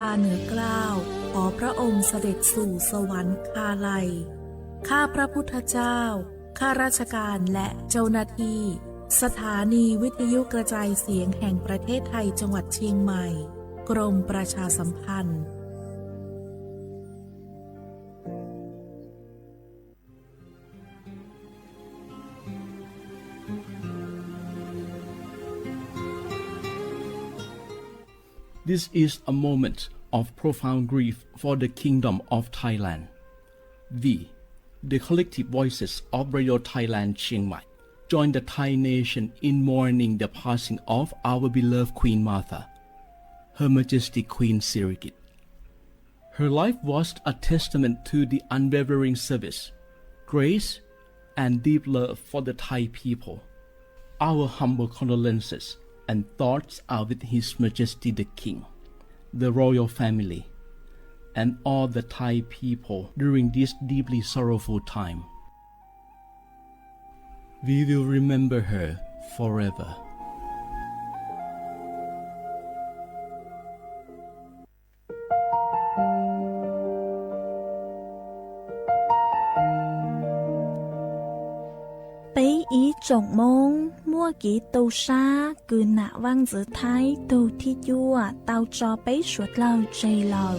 าเหนือเกล้าขอพระองค์เสด็จสู่สวรรคาลัยข้าพระพุทธเจ้าข้าราชการและเจ้าหน้าที่สถานีวิทยุกระจายเสียงแห่งประเทศไทยจังหวัดเชียงใหม่กรมประชาสัมพันธ์This is a moment of profound grief for the Kingdom of Thailand. We, the collective voices of Radio Thailand Chiang Mai, join the Thai nation in mourning the passing of our beloved Queen Martha, Her Majesty Queen Sirikit. Her life was a testament to the unwavering service, grace, and deep love for the Thai people. Our humble condolences and thoughts are with His Majesty the King, the royal family, and all the Thai people during this deeply sorrowful time. We will remember her forever. Bấy ý trọng mong mua kỹ tàu xa cứ nạ vang giữa thái tàu thi chua tàu cho bấy suốt lâu chây lâu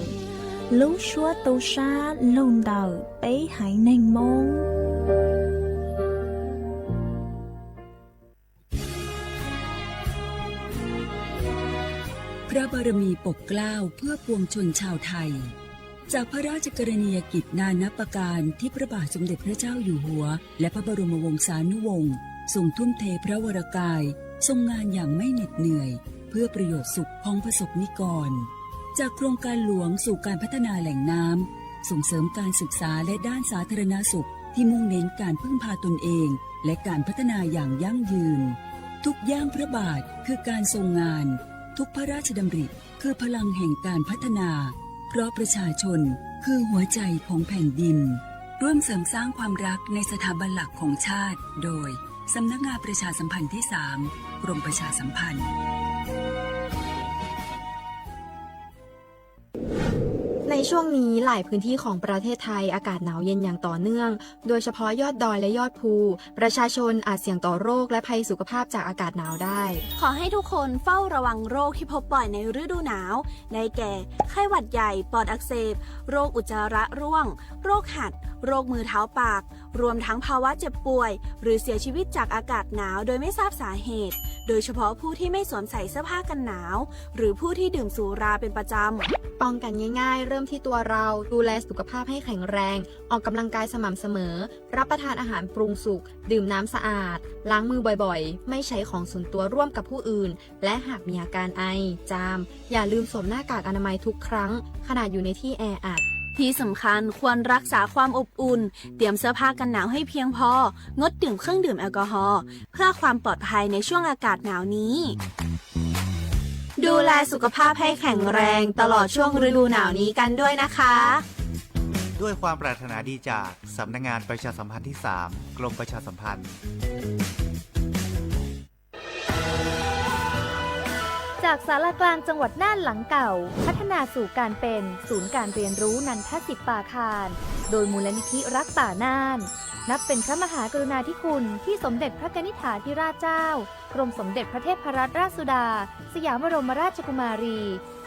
lúc suốt tàu xa lâu đầu bấy hãy nên mong พระบารมีปกเกล้าเพื่อปวงชนชาวไทยจากพระราชกรณียกิจนานับประการที่พระบาทสมเด็จพระเจ้าอยู่หัวและพระบรมวงศานุวงศ์ทรงทุ่มเทพระวรกายทรงงานอย่างไม่เหน็ดเหนื่อยเพื่อประโยชน์สุขของประสบนิกรจากโครงการหลวงสู่การพัฒนาแหล่งน้ำส่งเสริมการศึกษาและด้านสาธารณสุขที่มุ่งเน้นการพึ่งพาตนเองและการพัฒนาอย่างยั่งยืนทุกย่างพระบาทคือการทรงงานทุกพระราชดำริคือพลังแห่งการพัฒนาเพราะประชาชนคือหัวใจของแผ่นดินร่วมเสริมสร้างความรักในสถาบันหลักของชาติโดยสำนักงานประชาสัมพันธ์ที่ 3 กรมประชาสัมพันธ์ในช่วงนี้หลายพื้นที่ของประเทศไทยอากาศหนาวเย็นอย่างต่อเนื่องโดยเฉพาะยอดดอยและยอดภูประชาชนอาจเสี่ยงต่อโรคและภัยสุขภาพจากอากาศหนาวได้ขอให้ทุกคนเฝ้าระวังโรคที่พบบ่อยในฤดูหนาวได้แก่ไข้หวัดใหญ่ปอดอักเสบโรคอุจจาระร่วงโรคหัดโรคมือเท้าปากรวมทั้งภาวะเจ็บป่วยหรือเสียชีวิตจากอากาศหนาวโดยไม่ทราบสาเหตุโดยเฉพาะผู้ที่ไม่สวมใส่เสื้อผ้ากันหนาวหรือผู้ที่ดื่มสุราเป็นประจำป้องกันง่ายๆเริ่มที่ตัวเราดูแลสุขภาพให้แข็งแรงออกกำลังกายสม่ำเสมอรับประทานอาหารปรุงสุกดื่มน้ำสะอาดล้างมือบ่อยๆไม่ใช้ของส่วนตัวร่วมกับผู้อื่นและหากมีอาการไอจามอย่าลืมสวมหน้ากากอนามัยทุกครั้งขณะอยู่ในที่แออัดที่สำคัญควรรักษาความอบอุ่นเตรียมเสื้อผ้ากันหนาวให้เพียงพองดดื่มเครื่องดื่มแอลกอฮอล์เพื่อความปลอดภัยในช่วงอากาศหนาวนี้ดูแลสุขภาพให้แข็งแรงตลอดช่วงฤดูหนาวนี้กันด้วยนะคะด้วยความปรารถนาดีจากสำนักงานประชาสัมพันธ์ที่ 3 กรมประชาสัมพันธ์จากศาลากลางจังหวัดน่านหลังเก่าพัฒนาสู่การเป็นศูนย์การเรียนรู้นันทศิษย์ป่าคารโดยมูลนิธิรักป่าน่านนับเป็นพระมหากรุณาธิคุณที่สมเด็จพระกนิษฐาธิราชเจ้ากรมสมเด็จพระเทพรัตนราชสุดาสยามบรมราชกุมารี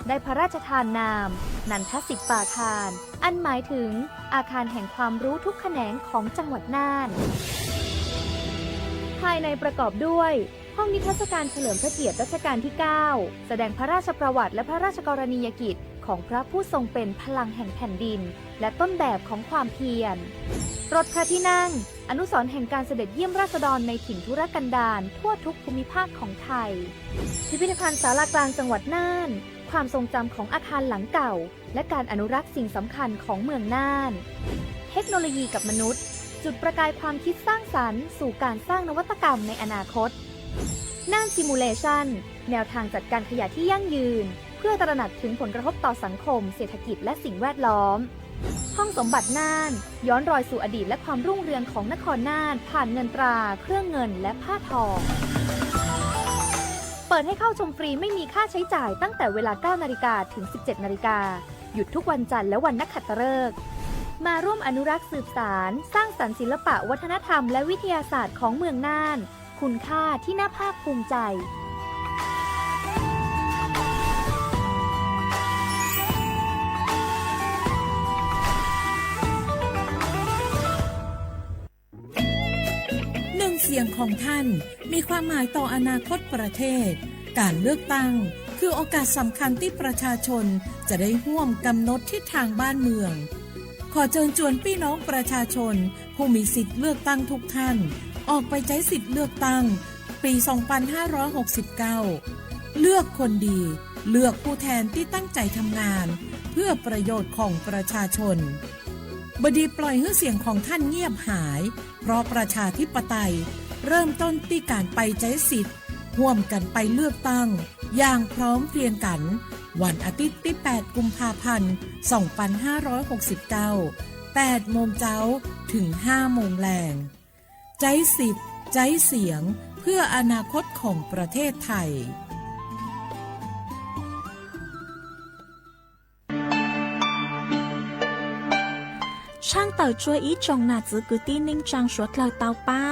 ได้พระราชทานนามนันทศิษย์ป่าคารอันหมายถึงอาคารแห่งความรู้ทุกแขนงของจังหวัดน่านภายในประกอบด้วยห้องนิทรรศการเฉลิมพระเกียรติรัชกาลที่ 9 แสดงพระราชประวัติและพระราชกรณียกิจของพระผู้ทรงเป็นพลังแห่งแผ่นดินและต้นแบบของความเพียรรถพระที่นั่งอนุสรณ์แห่งการเสด็จเยี่ยมราษฎรในถิ่นทุรกันดารทั่วทุกภูมิภาคของไทยพิพิธภัณฑ์ศาลากลางจังหวัดน่านความทรงจำของอาคารหลังเก่าและการอนุรักษ์สิ่งสำคัญของเมืองน่านเทคโนโลยีกับมนุษย์จุดประกายความคิดสร้างสรรค์สู่การสร้างนวัตกรรมในอนาคตน่านซิมูเลชันแนวทางจัดการขยะที่ยั่งยืนเพื่อตระหนักถึงผลกระทบต่อสังคมเศรษฐกิจและสิ่งแวดล้อมห้องสมบัติน่านย้อนรอยสู่อดีตและความรุ่งเรืองของนครน่านผ่านเงินตราเครื่องเงินและผ้าทอง ปิดให้เข้าชมฟรีไม่มีค่าใช้จ่ายตั้งแต่เวลา 9 นาฬิกาถึง 17 นาฬิกาหยุดทุกวันจันทร์และวันนักขัตฤกษ์มาร่วมอนุรักษ์สืบสานสร้างสรรค์ศิลปะวัฒนธรรมและวิทยาศาสตร์ของเมืองน่านคุณค่าที่น่าภาคภูมิใจเสียงของท่านมีความหมายต่ออนาคตประเทศการเลือกตั้งคือโอกาสสำคัญที่ประชาชนจะได้ร่วมกำหนดทิศทางบ้านเมืองขอเชิญชวนพี่น้องประชาชนผู้มีสิทธิ์เลือกตั้งทุกท่านออกไปใช้สิทธิ์เลือกตั้งปี 2569 เลือกคนดีเลือกผู้แทนที่ตั้งใจทำงานเพื่อประโยชน์ของประชาชนบดีปล่อยให้เสียงของท่านเงียบหายเพราะประชาธิปไตยเริ่มต้นที่การไปใช้สิทธิ์ร่วมกันไปเลือกตั้งอย่างพร้อมเพรียงกันวันอาทิตย์ที่ 8 กุมภาพันธ์ 2569 8 โมงเช้าถึง 5 โมงแลงใช้สิทธิ์ใช้เสียงเพื่ออนาคตของประเทศไทยช่างเต่าช่วยอีจงหนาจื้อกุตี้นิ่งจังสวดเราเตาเป้า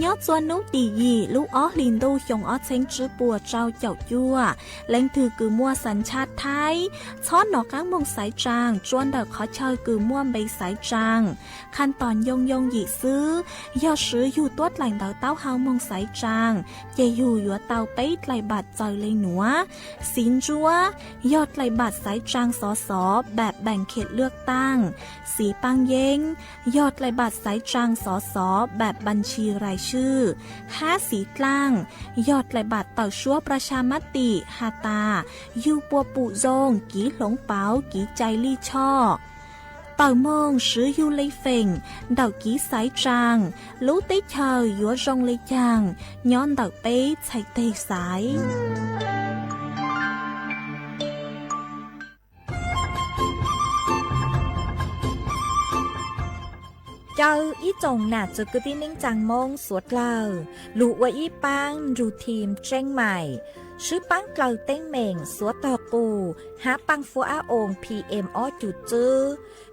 ย้อจวนนุตียีลูกอ้อลินดูหยงอ้อเซ็งจื้อปัวเจ้าเจ้ายั่วเล่งถือกือมัวสัญชาติไทยช้อนหนอกก้างมงสายจางจวนเด็กขอเชยกือมัวใบสายจางขั้นตอนยงหยีซื้อยอซื้ออยู่ตัวไหลเต่าเต้าเฮามงสายจางเยอยู่ยัวเตาไปไหลบัดจอยเลยหนัวสินจัวยอดไหลบัดสายจางสอสอแบบแบ่งเขตเลือกตั้งสีปังเย้งยอดไหลบัตรสายจางสสแบบบัญชีรายชื่อ5สีกลางยอดไหลบัตรเต่าชั่วประชามติฮาตายูปัวปุโจงกีหลงเปากีใจลี่ช่อเต่ามงซื้อยูเลยเฟ่งเต่ากีสายจางรู้ติเชยยัวจงเลยจางย้อนเต่าเป๊ะใส่เตะสายเจ้าอีจงหนาจุกตินิ่งจังมงสวดเล่าลูกว่าอีปังรูทีมเจ้งใหม่ชื่อปังเกลาเต้งเหม่งสวดต่อปูหาปังฟัวอาอง PM อ้อจุดจื้อ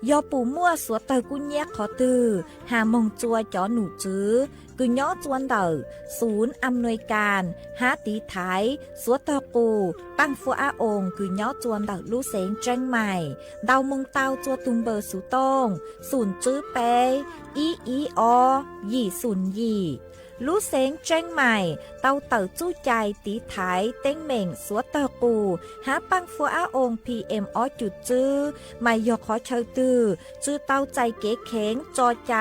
ยอปูมั่วสวดเตอกุญแยกขอตือหามงจัวจ่อหนูจื้อกุญย้อจวนเตอศูนย์อำนวยการหาตีไทยสวดต่อปูปังฟัวอาองกุญย้อจวนเตอลู่เสงเจ้งใหม่ดาวมงเตาจัวตุงเบอร์สุตงศูนย์จื้อเปอีอยี่ศูนย์ยี่ลู่เสงเจ้งใหม่เตาเต่าจู้ใจตีไถเต้งเหม่งสวดเตอปูหาปังฟัวอาอง PM อ้อจุดจื้อไม่ยอขอเชยตือจื้อเตาใจเก๋เข็งจอใจ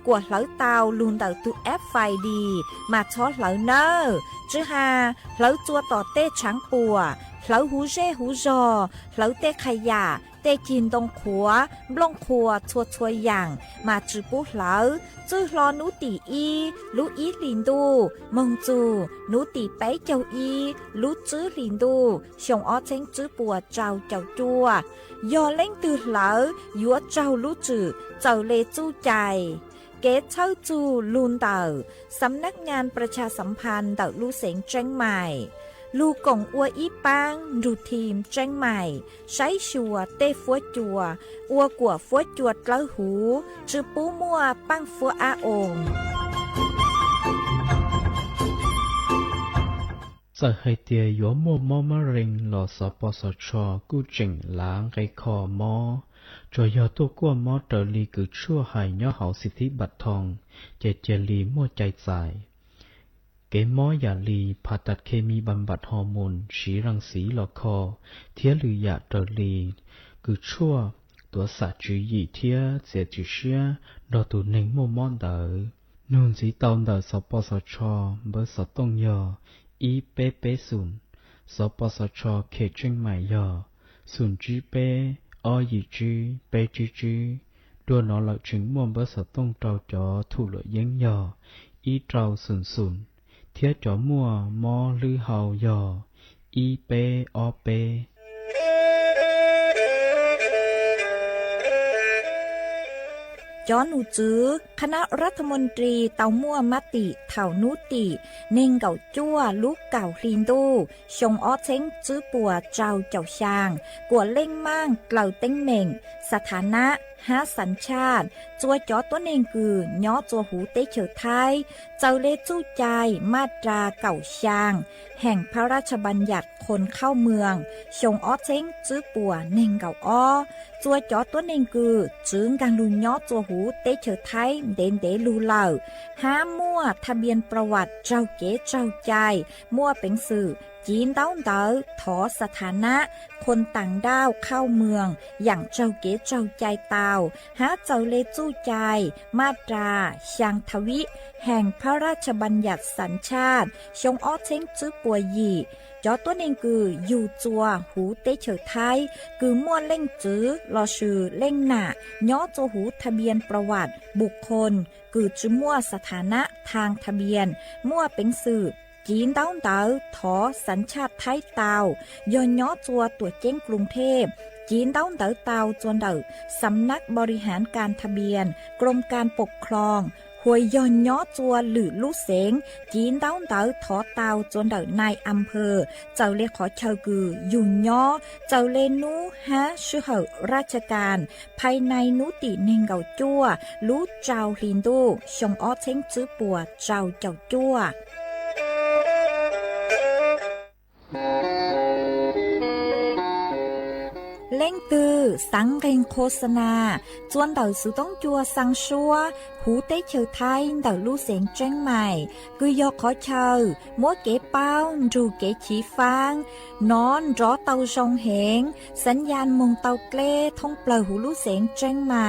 กวดเหลาเตาลุนเตาตุแอปไฟดีมาช็อตเหลาเนอจื้อหาเหลาจัวต่อเต้ช้างปัวเหลาหูเร่หูจอเหลาเต้ขยะเต้กินตรงขัวบลงขัวชัวอย่างมาจื้อปุ๊เหลาจื้อรอนูตีอีลูอีลินดูมงจูนูตีไปเจ้าอีลูจื้อลินดูชงอ้อเช้งจื้อปัวเจ้าจัวยอเล่งตือเหลายัวเจ้าลูจื้อเจ้าเลจู้ใจเกตเช่าจูลูนเต่าสำนักงานประชาสัมพันธ์เต่าลู่เสงเจ้งใหม่ลูกงอัวอีปังรูทีมเจ้งใหม่ใช้ชัวเต้ฟัวจัวอัวกัวฟัวจวดกล้าหูจือปูมัวปังฟัวอาองจะให้เตียยัวมัวมอมะเร็งหล่อสปสชกู้เจิงล้างไกคอมอจอยอตัวกัวมอเตอลีกือชั่วหายย่อเหาสิทธิบัตรทองเจลีมั่วใจใจเกมอยาลีผ่าตัดเคมีบำบัดฮอร์โมนฉีรังสีหลอกคอเทียหรือยาเตอลีกือชั่วตัวสัตว์จือยี่เทียเสียจือเชียดอตูหนึ่งมัวมอนเตอนูนสีตอนเตอสปสชเบอร์สตงยออีเปเปศูนย์สปสชเขตเชียงใหม่ยอศูนย์จีเปอยี่จีเปจีดัวนอหลักถึงมัวเบอร์สตงเจ้าจอถูเหลือเย็งยออีเจ้าศูนย์เทียจอมัวมอลือเฮายออีเปอเป จอหนูจื้อคณะรัฐมนตรีเตามั่วมติเถ่านุติเน่งเก่าจั่วลูกเก่าลินดูชงอ้อเช้งจื้อปัวเจ้าเจ้าชางกัวเล่งมั่งเกล่าเต้งเหม่งสถานะหาสัญชาติจัวจอตัวเองคือย้อจัวหูเตเฉอไทยเจ้าเลจู้ใจมาตราเก่าชางแห่งพระราชบัญญัติคนเข้าเมืองชงอ้อเช้งจื้อปัวเน่งเก่าอ้อจัวจอตัวเองคือจื้งการลุนย้อจัวหูเตเฉอไทยเด่นเดลูเหล่าห้ามั่วทะเบียนประวัติเจ้าเก๋เจ้าใจมั่วเป็นสื่อจีนเต้าเต๋อถอสถานะคนต่างด้าวเข้าเมืองอย่างเจ้าเก๋เจ้าใจเตาหาเจ้าเลจู้ใจมาตราชางทวิแห่งพระราชบัญญัติสัญชาติชงอ้อเช้งจื้อปัวหยี่จอตัวเองคืออยู่จัวหูเตเฉอไทยคือมั่วเล่งจื้อรอชื่อเล่งหน้าย้อจัวหูทะเบียนประวัติบุคคลคือจื้อมั่วสถานะทางทะเบียนมั่วเป็นสื่อจีนเต้าเต๋อถอสัญชาติไทยเตาย้อนย้อจัวตัวเจ้งกรุงเทพจีนเต้าเต๋อเตาจวนเต๋อสำนักบริหารการทะเบียนกรมการปกครองหวยย้อนย้อจัวหรือลู่เสงจีนเต้าเต๋อถอเตาจวนเต๋อนายอำเภอเจ้าเลขอเชากือยุ่นย้อเจ้าเลนูฮะชื่อเหอราชการภายในนุติเนงเกาจัวลู่เจ้าลินดูชงอ้อเช้งจื้อปัวเจ้าเจ้าจัวเล่งตือสังเรงโฆษณาจวนเต่าสุต้องจัวสังชัวหูเต้เชอไทยเต่าลู่เสียงแจ้งใหม่คือยอขอเชอมัวเก๋เป้ารูเก๋ฉีฟางนอนรอเต่าชงเหงสัญญาณมงเต่าเกล้ท่องเปล่าหูลู่เสียงแจ้งใหม่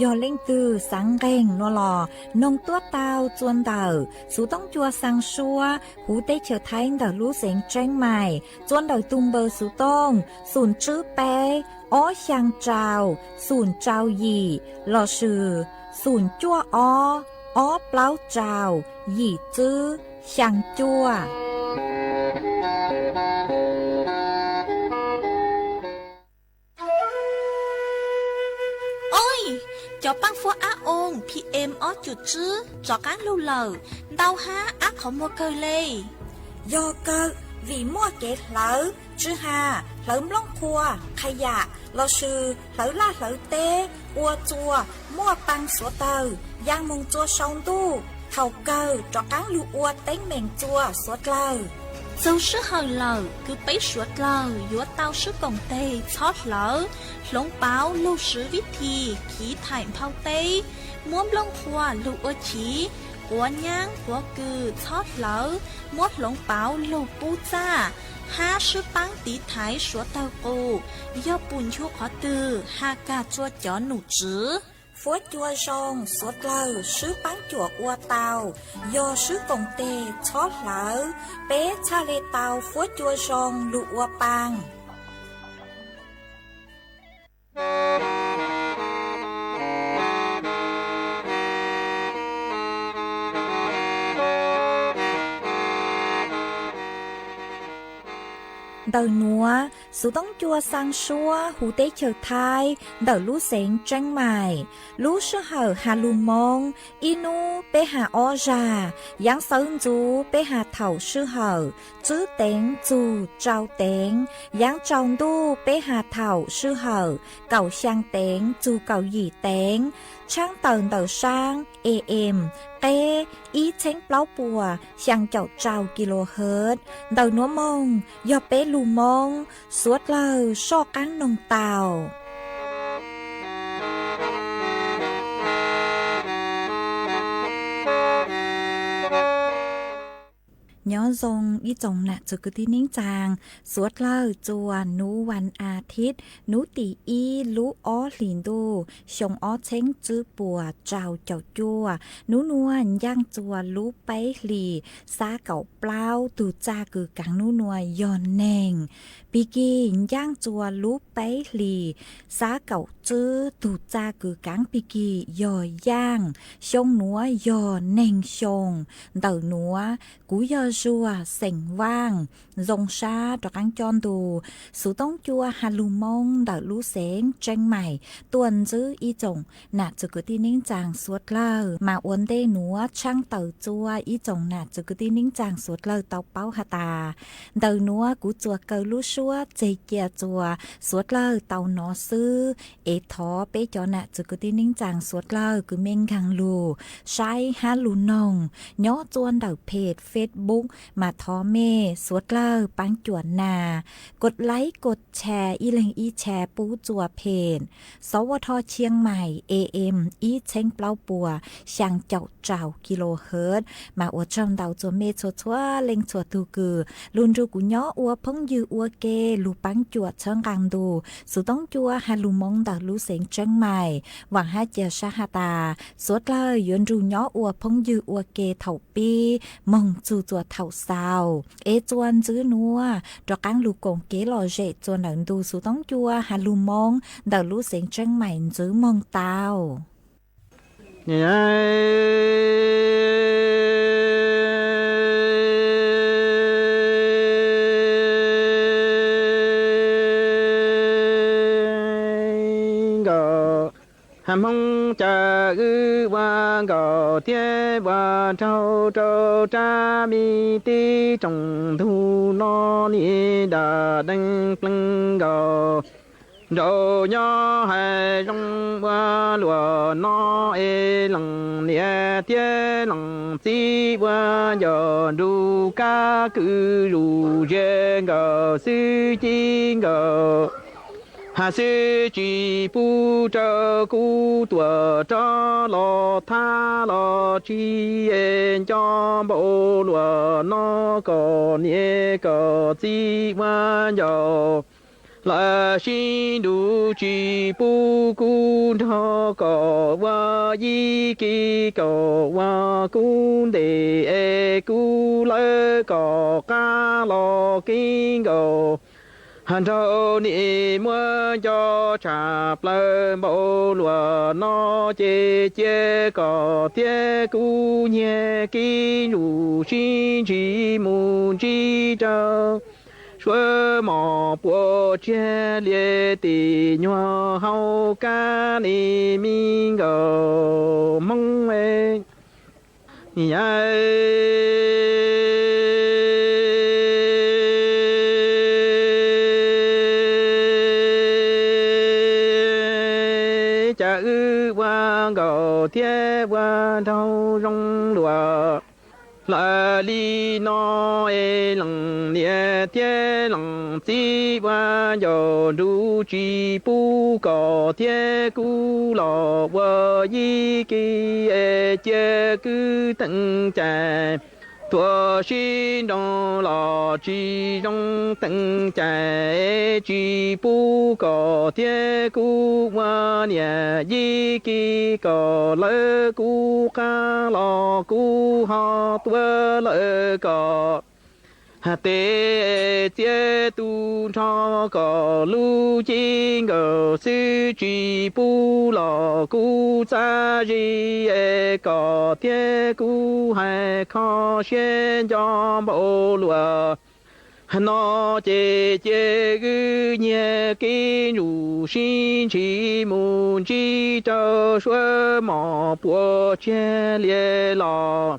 ยอเล่งตือสังเรงนัวหลอนงตัวเต่าจวนเต่าสุต้องจัวสังชัวหูเต้เชอไทยเต่าลู่เสียงแจ้งใหม่จวนเต่าตุมเบอร์สุต้องศูนย์ชื่อเป้อ้อช่างเจ้าศูนย์เจ้าหยี่หล่อชื่อศูนย์จั่วอ้อเปล่าเจ้าหยี่จื้อช่างจั่วโอ้ยจอปังฟัวอาองพีเอ็มอ้อจุดจื้อจอการลู่เหล่าเดาฮะอาขอมัวเกยเลยยอเกอvì mua kết lỡ chứ hà lỡ lông cua khai dạ lỡ sư lỡ la lỡ tê ua chua mua băng sủa tờ giang mông chua sông tu thầu cơ cho cán lưu ua tính mềm chua sủa lờ dâu sư hờ lờ cứ bấy sủa lờ dúa tao sư cổng tê chót lỡ lông báo lưu sư viết thì khí thải phao tê muốm lông cua lưu ua chí của nhang của cừ chót lỡ mốt lông báo lưu pu cha ha sư băng tí thái sủa tao cô do bùn chua khó từ ha ca chua chó nụ chữ phốt chua sông sốt lờ sứ bán chuột ua tàu do sứ cồng tê chót lỡ bé cha lê tàu phốt chua sông lụ ua bang đầu núa số tông chua sang xua hú tế chờ thai đầu lú sén trăng mài lú sơ hở hà lù mông inu bê hà o già giáng sơn chú bê hà thầu sơ hở chữ tén chú trao tén giáng tròn đu bê hà thầu sơ hở cầu sang tén chú cầu gì tén trang tần đầu sang em tê ý chén plau bùa sang chậu trao kHz đầu núa mông do bé lù mông suốt lờ so cán nông tàuย้อนทรงยี่จงน่ะจุกที่นิ่งจางสวดเล่าจวนนูวันอาทิตย์นูตีอีลูอ้อหลินดูชงอ้อเช้งจื้อปัวเจ้าเจ้าจัวนูนวลย่างจวนลูไปหลีซาเก่าเปล่าตูจากือกังนูนวยย้อนแนง ปีกีย่างจัวลูกไปหลีสาเก่าจื้อตูจากือกางปีกีย่อย่างชงหนัวย่อเน่งชงเต่าหนัวกูย่อจัวเส็งว่างรงชาดอกอังจอนดูสูต้องจัวฮาลูมงเต่าลูเสงเจงใหม่ตวนจื้ออีจงน่ะจะกุตีนิ่งจางสวดเล่ามาอวนเต้หนัวช่างเต่าจัวอีจงน่ะจะกุตีนิ่งจางสวดเล่าเต่าเป้าหาตาเต่าหนัวกูจัวเกาลูชัวเจเกียจัวสวดเล่าเต่าหนอซื้อเอทอเปจอน่ะจะกุตีนิ่งจางสวดเล่าคือเมงคังลูใช้ฮาลูนองย่อจวนเต่าเพจเฟซบุ๊กมาทอเมสวดเล่าปังจวนนากดไลค์กดแชร์อีเลงอีแชร์ปูจัวเพจสวทเชียงใหม่ AM อีเช้งเปล่าปัวช่างเจ้ากิโลเฮิรตซ์มาอวดจอมเต่าจัวเมชัวชัวเล็งชัวตูกือลุนรูกุย่ออัวพงยืออัวเกลูปังจวดเชิงกังดูสุต้องจัวฮาลูมงเต่าลูเสงเจิงใหม่หวังให้เจียชาฮาตาสวดเลยยนรูย่ออัวพงยืออัวเกเถ่าปีมงจูจัวเถ่าซาวเอจวนจื้อนัวดอกกังลูกงเกลอเจจวนหนังดูสุต้องจัวฮาลูมงเต่าลูเสงเจิงใหม่จื้อมงเตาhàm hông cha ư wa gò thiên wa trâu trâu cha mi ti trồng thu no ni đà đăng plăng gò rồi nhớ hai trong wa lúa no e lăng nia thiên lăng si wa giờ du ca cư ru je gò sư chi gò hà sư chỉ pu trơ cu tua cho lo tha lo chi en cho bộ lúa nó có nhẹ có chi mà giàu là xin đủ chỉ pu cu nó có qua y kỳ có qua cu để cu lỡ có cá lo kinh go hàn trâu ni mua cho chạp lơ bộ lúa nó chê có tiếc cu nhẹ kí rủ xin chỉ muốn chỉ trâu xuơ mò bùa chê liê tì nhòa hậu ca ni mi ngờ mong mê gò thiên qua thâu rong lúa là li no e lăng nia thiên lăng si qua giờ du chi pu gò thiên cu lò qua y ki e che cứ tận chạy tua xin đông lò chi trong tận chạy chi pu có thiên cu qua nhà y ki có lỡ cu ca lò cu ho tua lỡ có hà tê tie tu cho có lu chi ngờ sư chi pu lò cu cha ri e có tie cu hai kho xuyên cho bộ lúa nó chê ư nhẹ kinh rủ xin chỉ muốn chi cho xuơ mò bùa che lia lò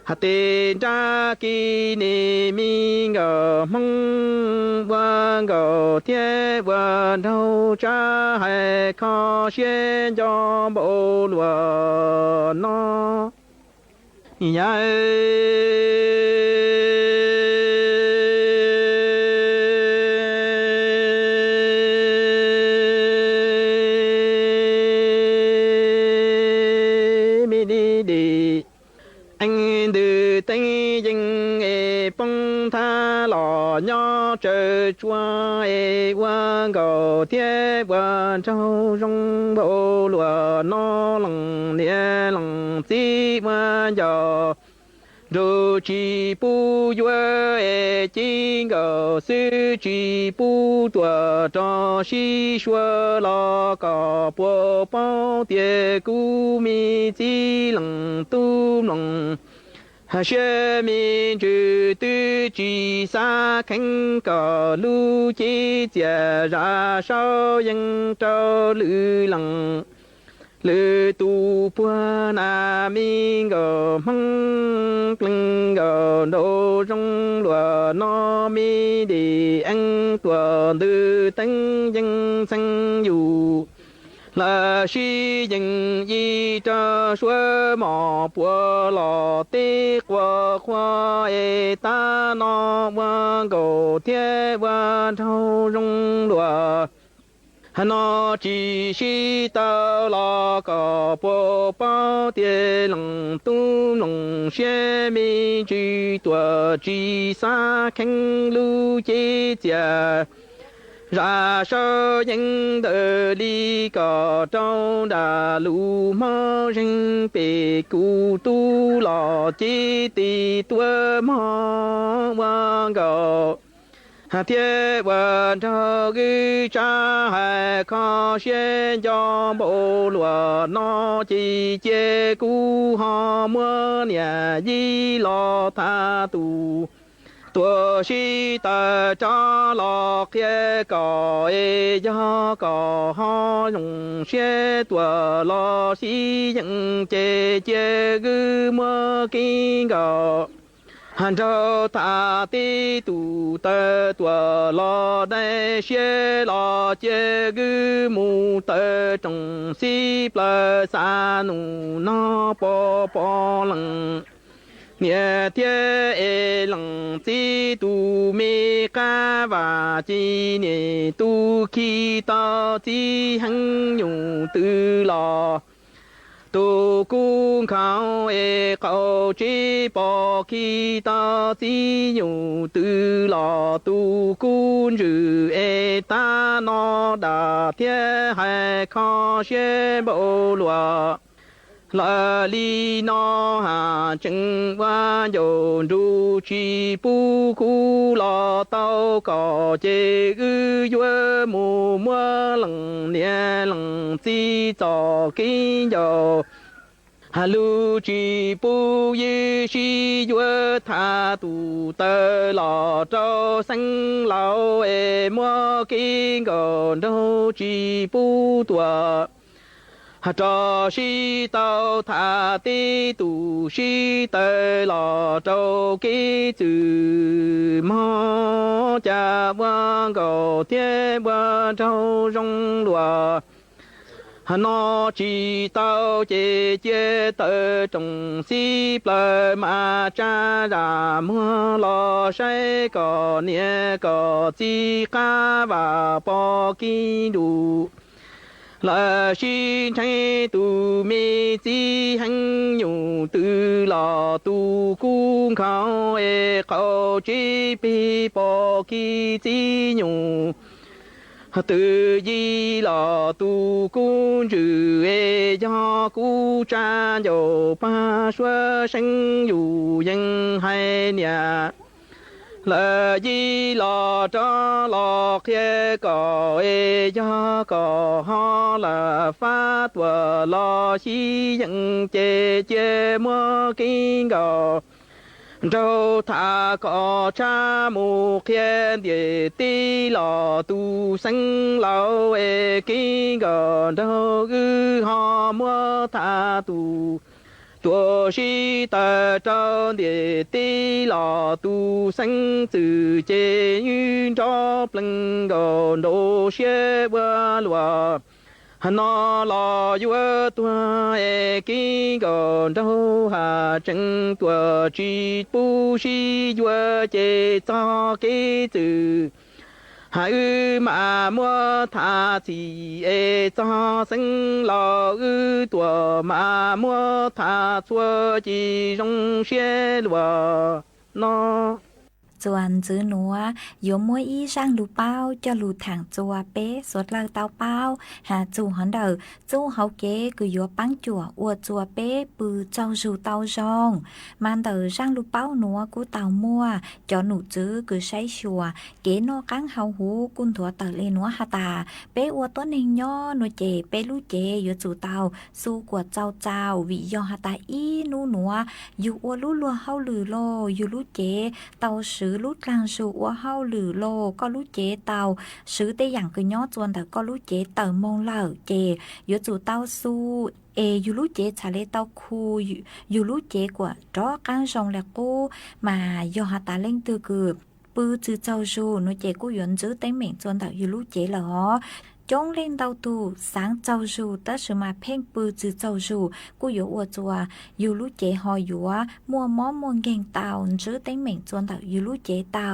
hà tên cha kỳ nì mi ngờ mong quan ngờ thiên quan đâu cha hay khó xuyên cho bộ lúa nó nhà mi đi đi anh từ tây dinh e bông tha lò nhỏ trời chua e qua gò thiên qua châu rong bộ lúa nó lằng nia lằng si qua giờ 如其不约今个是其不多张西说了个波邦的古米基冷都冷。学民主对举萨肯个路基节燃烧应着绿冷。lư tu bua na mi ngờ măng linh ngờ đô trong lúa no mi đi ăn tua tư tăng dân sang dù là suy dân y cho suối mỏ bua lò tê qua khoa e ta no qua cầu thế qua thâu trong lúa nó chỉ sĩ tao là cả bộ bao tiền lòng tu lòng xe mi chỉ tua chỉ xa khăn lưu chế chia ra sao những đời đi cả trong đà lũ mơ rình bề cụ tu lò chế tì tua mơ vang gạo thiên vận thơ ghi cha hai khó xuyên cho bộ lúa nó chỉ chế cú họ mưa nhà di lo tha tù tua si ta cha lo kia cò e cho cò họ dùng xe tua lo si những chế chế gư mưa kinh gò hành trâu ta ti tu tơ tua lo đại xe lo chế gư mu tơ trong si ple sa nu no po po lăng nhẹ thiên e lăng ti tu mi ca và chi nhẹ tu khi ta ti hăng nhung tư lo tu cung khao e khao chi bỏ khi ta ti nhung tư lo tu cung rư e ta no đà thiên hai khó xe bộ lúa là li no hà chân qua dồn ru chi pu cu lo tao có chế ư yue mu mua lăng nia lăng chi cho kinh dầu hà lu chi pu yi shi yue tha tu tơ lo trâu xanh lao e mua kinh gòn đâu chi pu tua cho si tao tha ti tu si tê lo trâu ký chữ mò cha quan cầu thiên quan trâu rong lúa nó chỉ tao chế chế tơ trong si ple mà cha ra mưa lo say có nia có chi cá và po ki đủ là xin thay tu mi chi hăng nhung tư lo tu cung khao e khao chi pi po ki chi nhung tự di lo tu cung trừ e do cu cha dầu pa xua sinh dù dân hai nhà là di lo cho lo kia có e cho có ho là phát và lo si dân chê chê mua kinh gò trâu thả có cha mù kia địa ti lo tu sinh lao e kinh gò đâu ư ho mua thả tu tua si ta trao địa ti lo tu sinh từ chế như cho pleng gòn đồ xe bơ lúa nó lo yue tua e ki gòn đâu hà chân tua chi pu si yue chế cho cái từ hai mà mua thà thì e cho sinh lo ư tua mà mua thà chua chỉ trong xe lúa nó จวนจื้อหนัวโยมวยอีช่างลูเป้าจะลูถางจัวเป๊สวดเล่าเต้าเป้าหาจูหันเดอจูเฮาเก๋คือโยปังจัวอวดจัวเป๊ปือเจ้าจูเต้าจองมันเดอช่างลูเป้าหนัวกูเต้ามัวจอหนูจื้อคือใช้ชัวเก๋นอกังเฮาหูกุนถัวเตอเลนัวฮาตาเป๊อวดต้นเองย่อหนูเจเป๊ลูเจโยจูเต้าสู้กวดเจ้าเจ้าวิยอฮาตาอีนูหนัวอยู่อวลูลัวเฮาหรือโลอยู่ลูเจเตาซื้อลูกลางสูอวเฮาหรือโลก็ลูเจเตาซื้อแต่อย่างคือย่อจวนแต่ก็ลูเจเตอมงเหล่าเจโยจูเต้าสู้อยู่ลูเจชาเลเต้าคูอยู่ลูเจกว่าจอการส่งแล้วกูมายอฮาตาเล่งตือกือปื้อจื้อเจ้าชูหนูเจกูหยวนจื้อเต็งเหม่งจวนแต่อยู่ลูเจเหรอจงเล่นเต้าตูsángเจ้าชูแต่สมาเพ่งปื้อจื้อเจ้าชูกูอยู่อวดจัวอยู่ลูเจหอยอยู่มัวม้อมัวเก่งเต่าจื้อเต็งเหม่งจวนแต่อยู่ลูเจเต่า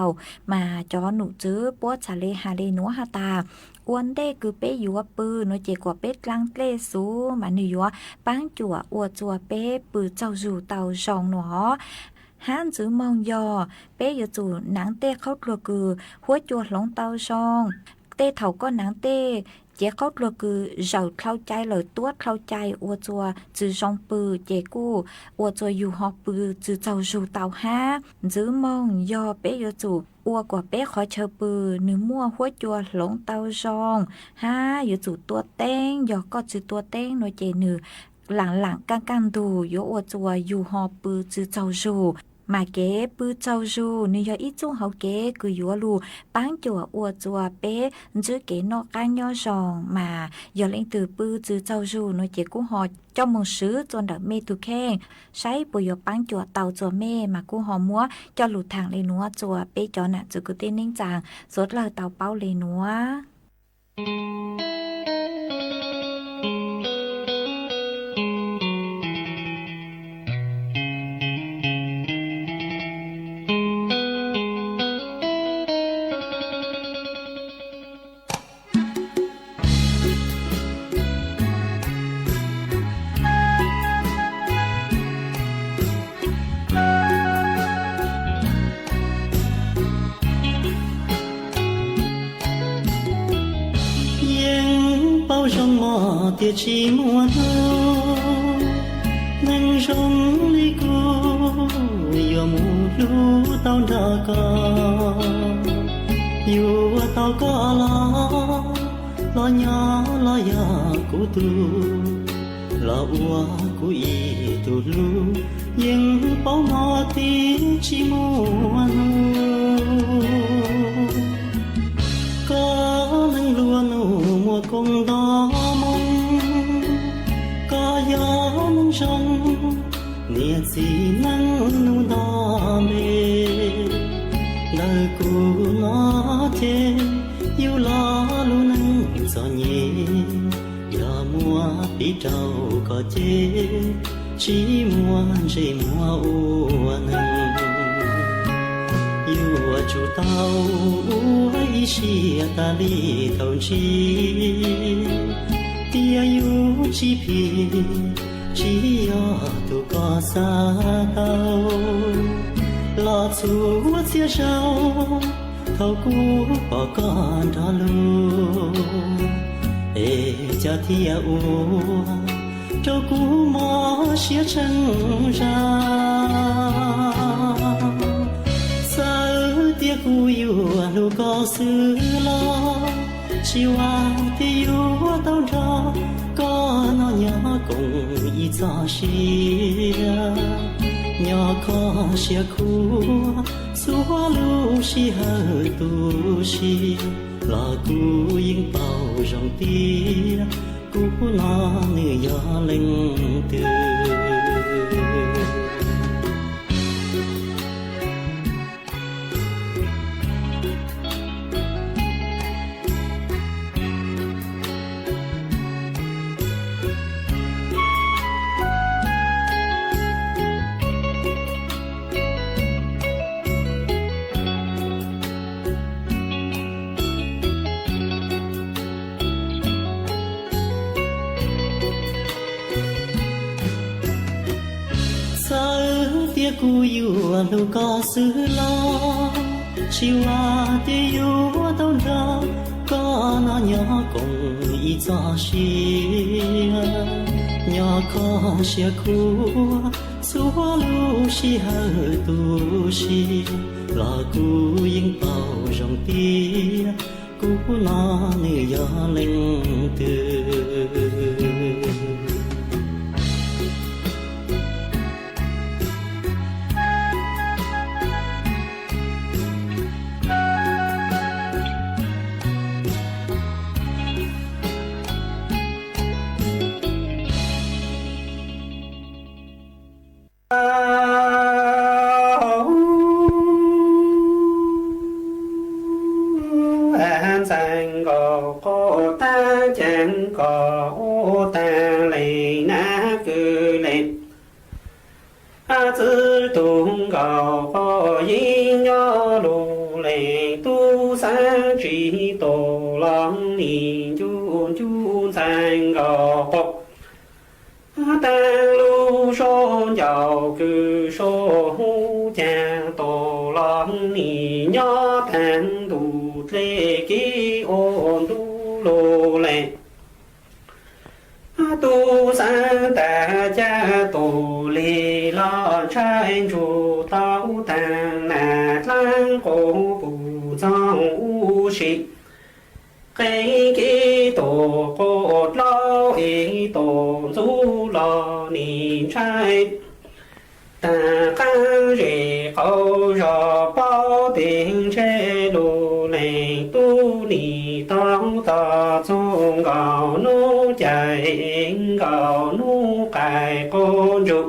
มาจอหนูจื้อปัวชาเลฮาเลนัวฮาตาอ้วนเด้คือเป้อยู่ว่าปื้อหนูเจกว่าเป้กลางเต้สูมันอยู่ปังจั่วอวดจัวเป้ปื้อเจ้าชูเต่าสองหนอห้านจื้อมองยอเป้อยู่จู่หนังเต้เข้าตัวคือหัวจัวหลงเต่าซองเต้เถาก็หนังเต้เจ๊เขาตัวคือเราเข้าใจเลยตัวเข้าใจอวจัวจื้อซองปื้อเจกู้อวจัวอยู่หอบปื้อจื้อเจ้าชูเต่าห้าจื้อมองยอเป้อยู่จู่อัวกว่าเป๊ะขอเชอปือเนื้อมั่วหัวจัวหลงเตาซองฮ่าอยู่จู่ตัวเต้งยอก็จือตัวเต้งหน่วยเจนือหลังกังดูโยอวจัวอยู่หอปือจือเจ้าชูมาเก๋ปื้อเจ้าชูนี่ยออีจุงเฮาเก๋คือยัวลูปังจัวอวจัวเป๊ะจื้อเก๋นอกกันย่อซองมายอเล่งตือปื้อจื้อเจ้าชูหน่วยเจกู้หอcho mong sứ cho đỡ mê tu khen sai bùi yo băng chùa tàu chùa mê mà cô họ múa cho lụt thẳng lên núa chùa bê cho nè chùa cứ tên ninh chàng rốt lời tàu bao lên núa tiệt chi mua thơ nâng rong ly cô yo mu lu tao đã có yo tao có lo nhỏ lo ya cô tu lo ua cô y tu lu nhưng bao mò tiệt chi mua có nâng lúa nụ mùa cùng đó gió trong nhiệt gì nắng nu đỏ mê đời cũ nó chê yêu lo lu nắng gió nhẹ giờ mùa bí trầu có chê chỉ mùa chỉ mùa u nắng yêu chủ tao ấy xia ta li thầu chi tia yêu chi phi chỉ yo tu có xa tao lo chu chia sâu thâu cũ bỏ con đó lu ê cha thia u trâu cũ mò xia chân ra sa tia cũ yêu lu có sự lo chiều tia yêu tao ra có nó nhỏ cùng ý cho xia nhỏ khó xia khu xua lu xi hơ tu xi là cú yên bao rong tia cú nó nữ gió linh từ cú yêu lu có sự lo chiều thì yêu đâu ra có nó nhỏ cùng ý cho xia nhỏ có xia cua xua lu xi hơ tu xi là cu yên tàu rong tia cu nó nữ gió lên từ sang có ta chẳng có ta lệ na cứ lệ tư tung có yin nhớ đồ lệ tu sang chỉ tổ lòng ni chun chun sang có ta lu son giàu cứ số cha tổ lòng ni nhớ thang tu lệ ký ôn tu lô lệ tu sang ta cha tổ lì lo trai chủ tao tàng nà lang cổ bù trong u sĩ cái ký tổ cột lo ý tổ du lo nì trai ta khang rì khâu rò bao tình chế đồ này tu nì tao ta chung gạo nu chạy gạo nu cài con trụ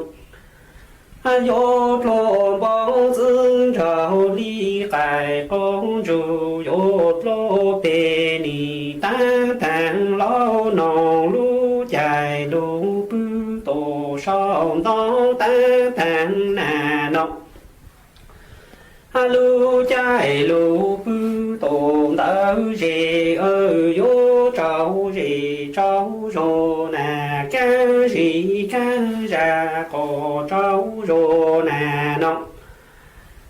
yốt lô bóng dương trào ly cài con trụ yốt lô bề nì ta tàng lo nòng lu chạy lu bư tổ sông tông ta tàng nà nọc lu chạy lu bư tổ đỡ gì ơ yốt trào gì trào rô nà ca gì ca ra có trào rô nà nọc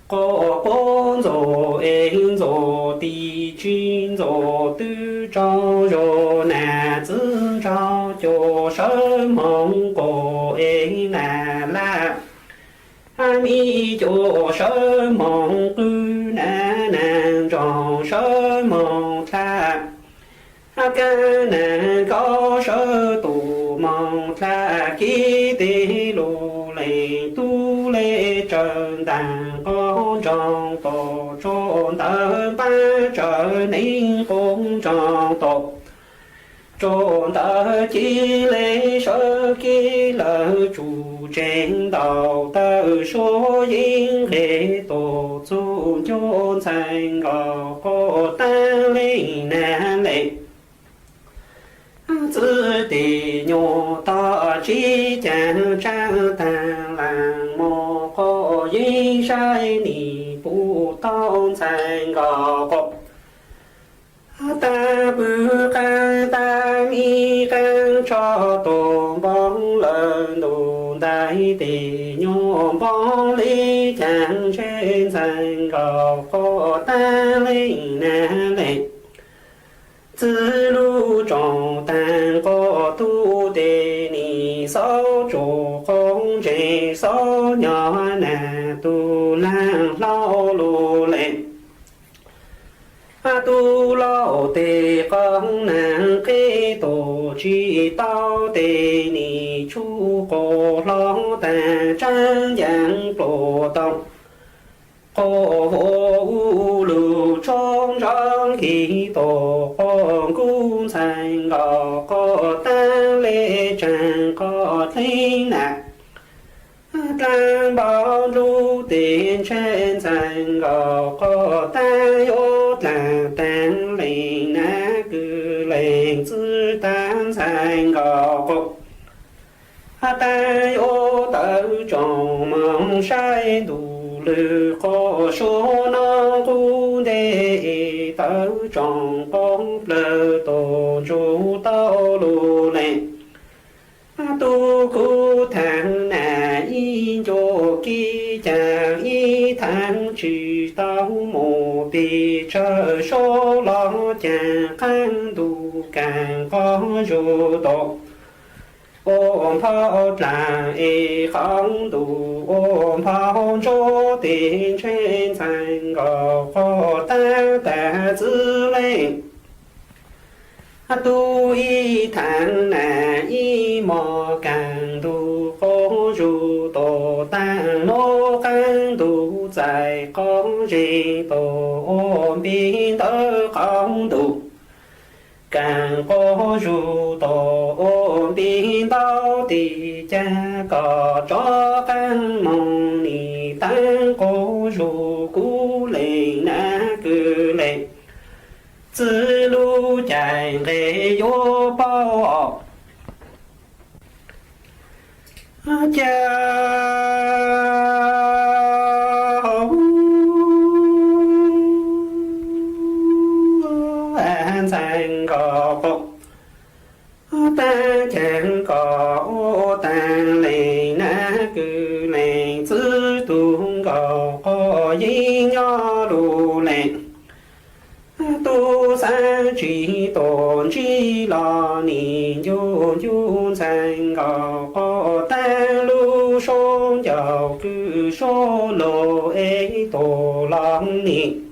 có con rô em rô đi chuyên rô tư trào rô nà tư trào cho sớm mong có em nà la mi cho sớm mong tư nà nàng trò sớm mong tha ca nà có sơ tù mong tha ký tê lô lệ tu lệ trần tàng con tròn tổ tròn tờ ba trở nên con tròn tổ tròn tờ chi lệ sơ ký lỡ chủ trên đầu tờ số yên lệ tổ chu chôn sang gò cô ta lên nà lệ tư tỷ nhô ta chi chẳng trang tàng làng mô có duyên sai nì phụ tông sang gò cô ta bư can ta mi can cho tổ bóng lần đồ đại tỷ nhô bóng lý chẳng trên sang gò cô ta lên nà lệ tư lu trọng tàn có tu đề ni sao chủ không chế sao nhỏ nà tu lang lao lô lệ tu lao tề con nàng kê tổ chi tao tề ni chu cổ long tà trang giang tổ tông cô vô lưu trong rong khi tổ con cung sang gò có ta lê tràng có thấy nè trang bao lưu tiền trên sang gò có ta yốt là tàn lệ ná cứ lệnh tư tán sang gò có ta yốt tự trọng mong sai đủ lư có số nó cũng để tớ tròn con lơ tổ chú tao lù nè tu cu thang nà y cho ki chàng y thang trì tao mồ trở số lo chàng khăn đủ càng có dù tổ ôm phao là không đủ ôm phao cho tiền trên thành gò khó ta giữ lên tu y thang nà y mò càng tu có dù tổ tăng nô càng tu dài có gì tổ ôm bin tớ không đủ càng có dù tổ ôm bin tao thì cha có cho càng mong ni tăng có dù cú lệ na cứ lệ自路在给有报家安山高单前高单雷那个雷自动高音要路雷tu san chỉ tồn chỉ lo niệm yun yun sang gạo có tan lu son giàu cứ số lô ấy tổ lòng niệm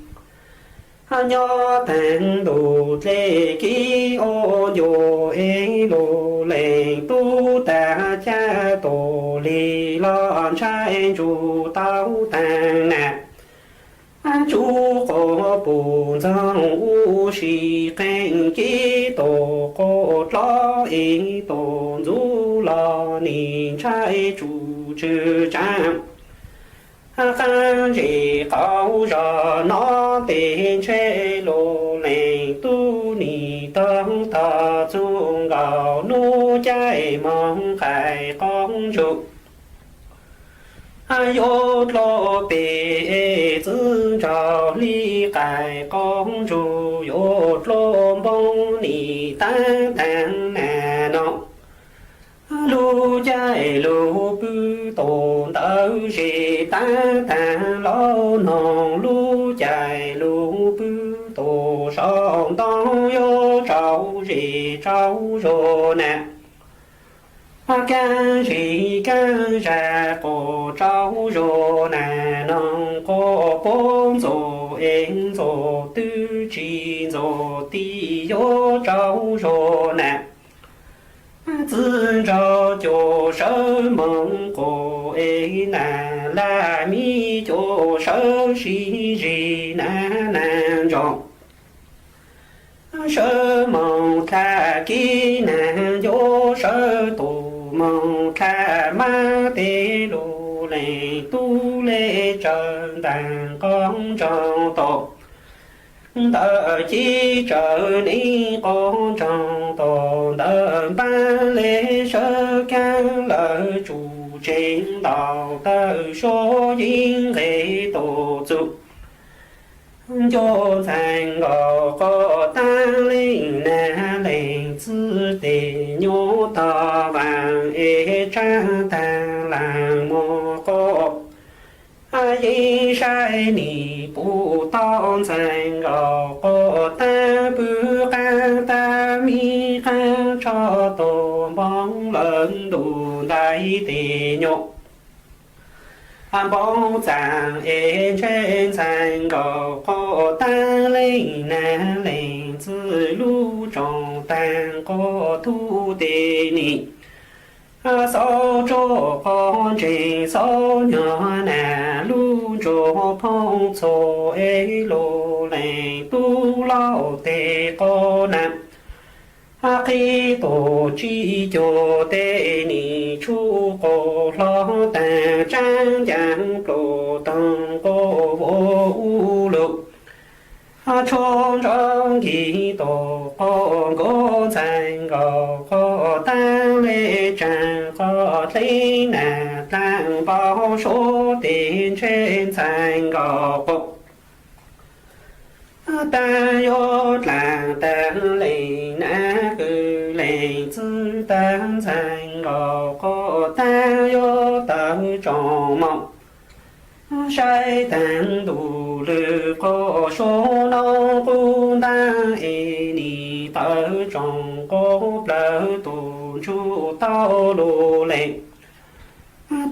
nhỏ tan đủ lệ kí ô yo ấy lô lệ tu ta cha tổ lì lo trai chủ tao tan nè chú có bùn răng u sĩ kênh ký tổ có lo ý tổ dù lo nì trai chủ trừ trang khăn gì khảo ra nó tên chế lô lệ tu nì tâm ta chung gạo nô chạy mong khai con chủ yo lo bề zư trào lý cải công chủ yo lo bông nì tan tan nà nọ lu chạy lu bư tồn tớ gì tan tan lo nòng lu chạy lu bư tổ song tông yo trào gì trào rô nè can gì can ra cổ trao rô nà nong cổ bốn rô em rô tư chi rô ti yo trao rô nà tự trao cho sơ mong cổ ấy nà la mi cho sơ si gì nà nà rong sơ mong tha ki nà yo sơ tu mong kha ma tê lô lệ tu lệ trần đàn con trong tổ tờ chi trở ni con trong tổ tờ ba lễ sơ can lợi chủ trên đạo tờ số dinh lễ tổ dục cho thành gò có ta linh na lệnh tư tề nhô ta vàng ê cha ta làng mô có ai sai ni bu tao thành gò có ta bư ca ta mi ca cho tổ bóng lớn đủ đại tề nhô bóng chàng ê trên thành gò có ta linh na lệnh tư lưu trong tàng có thu tê nị sao cho con trình sao nhỏ nà lưu cho phong số ê lô lệnh tu lao tê có nằm khi tổ chi cho tê ni chu cô lo ta trang giang tổ tăng cô vô u lục cho trong kỳ tổ con có thành gò có ta lê trang có thấy nà tăng bao số tiền trên thành gò cục ta yo là ta lệ na cứ lệ tư ta thành gò có ta yo ta trò mộng sai tàn đủ lư có số nông cũng ta ê ni tớ trong có lỡ tu chú tao lù lệ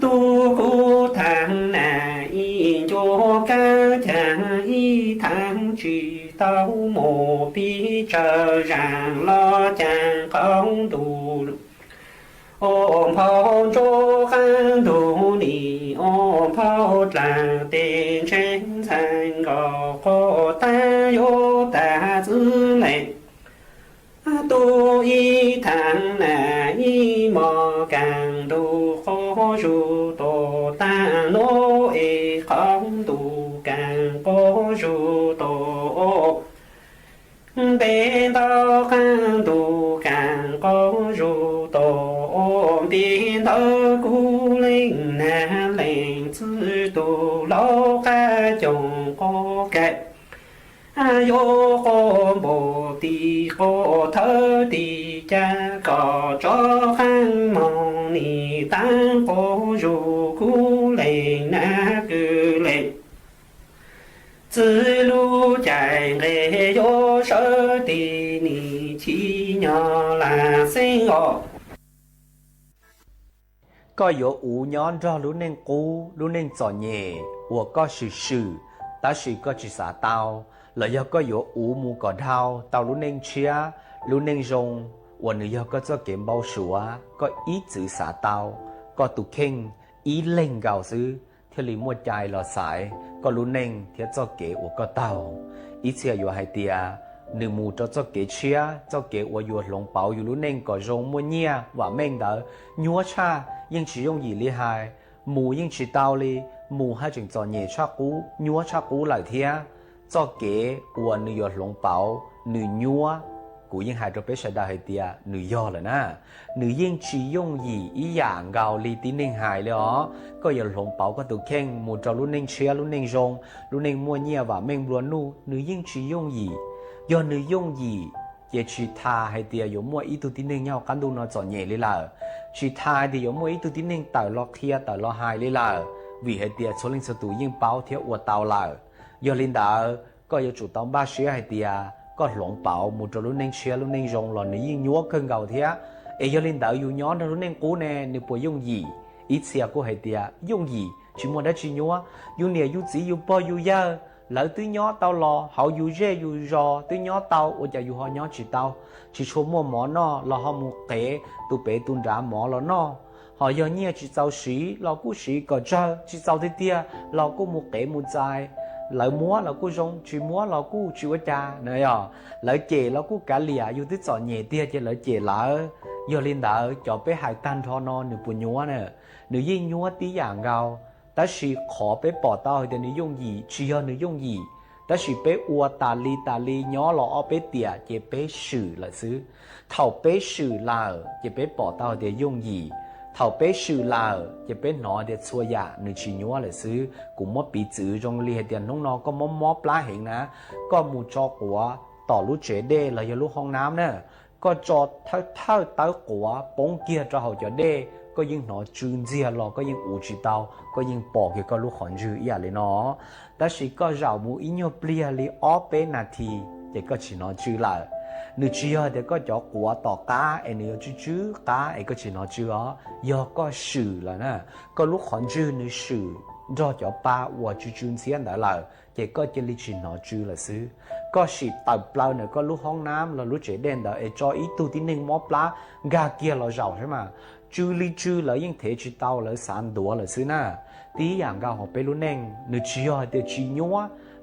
tu cô thằng nà y cho ca thằng y thằng chỉ tao mồ bi chờ rằng lo chàng không đủ ôm phao cho khăn đủ nì ôm phao là tên trên thành gò có ta yo ta giữ lệ tu y thằng nà y mò càng tu khó ru tổ ta nô e không tu càng có ru tổ bên đó càng tu càng có ru tổ bên đó cú linh nà linh chữ tu lo ca chồng có kẹt yo có bồ tì có thơ tì cha có cho khăn mong nì tăng có ru cú lên na cứ lên chữ lu chạy nghề yo sơ tì nì chi nhỏ là sinh ngọ có有五年着路能古路能做嘢我个是事但是个只啥刀了要个有五木个头到路能吃路能用我呢要个做件包数啊个一直啥刀个ตุเข่งอีเล่งเก่าซื้อเที่ยวลีมัวใจหลอสายก็路能เที่ยว做เก๋我个刀อีเชียอยู่ให้เตียหนึ่งมูchoเก๋เชียchoเก๋我อยู่หลงเปาอยู่路能ก็รงมัวเนี่ยว่าแม่งเด้อยัวชายังchỉ用gì厉害mùยังchỉ tao li mù hai chuyện trò nhẹ cha cú nhúa cha cú lại thia cho kế của nữ yo lồng bảo nữ nhúa củaยังhai trò bé sẽ đại tia nữ yo là na nữยังchỉ用gì ý dạng gạo li tí nên hàiเลยóก็yo lồng bảo có tụ khen mù trò luôn nên chia luôn nên rong luôn nên mua nhia và men buồn nu nữยังchỉ用gì do nữ用gì也去他还点有么一度点能要感到那做嘢哩啦，去他的有么一度点能大落天大落海哩啦，vì hay点số linh số tụ yên bảo theo uất tàu là, do linh đạo có有主动把学hay点có lỏng bảo một chỗ lúc nên share lúc nên rong là nữ yên nhúa cơn gạo thế, ấy do linh đạo yêu nhó nó lúc nên cố nè nữ bồi dùng gì, ít xe có hay điểm dùng gì, chỉ muốn đã chỉ nhúa, dùng nè dùng chỉ dùng bao dùng ya lỡ tứ nhó tao lò họ dù dê dù rò tứ nhó tao ôi giờ dù họ nhó chỉ tao chỉ số mua mỏ nó là họ mua kẻ tụ bể tuôn ra mỏ là nó họ giờ nhia chỉ tao sĩ là cú sĩ có chơi chỉ tao thế tia là cú mua kẻ mua dài lỡ múa là cú rong chỉ múa là cú chỉ quá cha này à lỡ chè là cú cả lìa dù tứ chọn nhẹ tia chỉ lỡ chè lỡ giờ lên đỡ cho bé hai tan thò nó nửa bùn nhúa nè nửa yên nhúa tí dạng gạo但是可被报道的你用意，只要你用意，但是被我大力鸟老被点也被死了是，头被死了也被报道的用意，头被死了也被拿的错呀，你去鸟了是，กูมั่วปีจื้อจงเรียนเดียนน้องๆก็มั่วปลาเห็นนะก็มูจอกหัวต่อรู้เจเด้เลยอย่ารู้ห้องน้ำเนี่ยก็จอดเท่าเต้าหัวปงเกียร์จะเขาจะเด้ก็ยิ่งหนอจูนเจียรอก็ยิ่งอูจีเตาก็ยิ่งปอกก็รู้ขอนจืออย่าเลยเนาะแต่สิก็เรามูอิโยเปลี่ยเลยอ้อเป็นนาทีเด็กก็chỉ nóiจือละนึกเชียเด็กก็จะกัวต่อกาไอ้เนื้อจื้อกาไอ้ก็chỉ nóiจืออ๋อยอก็สื่อละนะก็รู้ขอนจือนึกสื่อรอจะป้าว่าจูนเสียนได้ละเด็กก็จะลิchỉ nóiจือละซื้อก็สิตับเปล่าเนี่ยก็รู้ห้องน้ำเรารู้เจเด่นแต่ไอ้จออีตัวที่หนึ่งมอปลากาเกียเราเราใช่ไหมจูลีจูแล้วยังเทจิตเอาแล้วสานตัวเลยซื้อน่ะตีอย่างก็เขาไปรู้เน่งนึกเชียวเดียจีนัว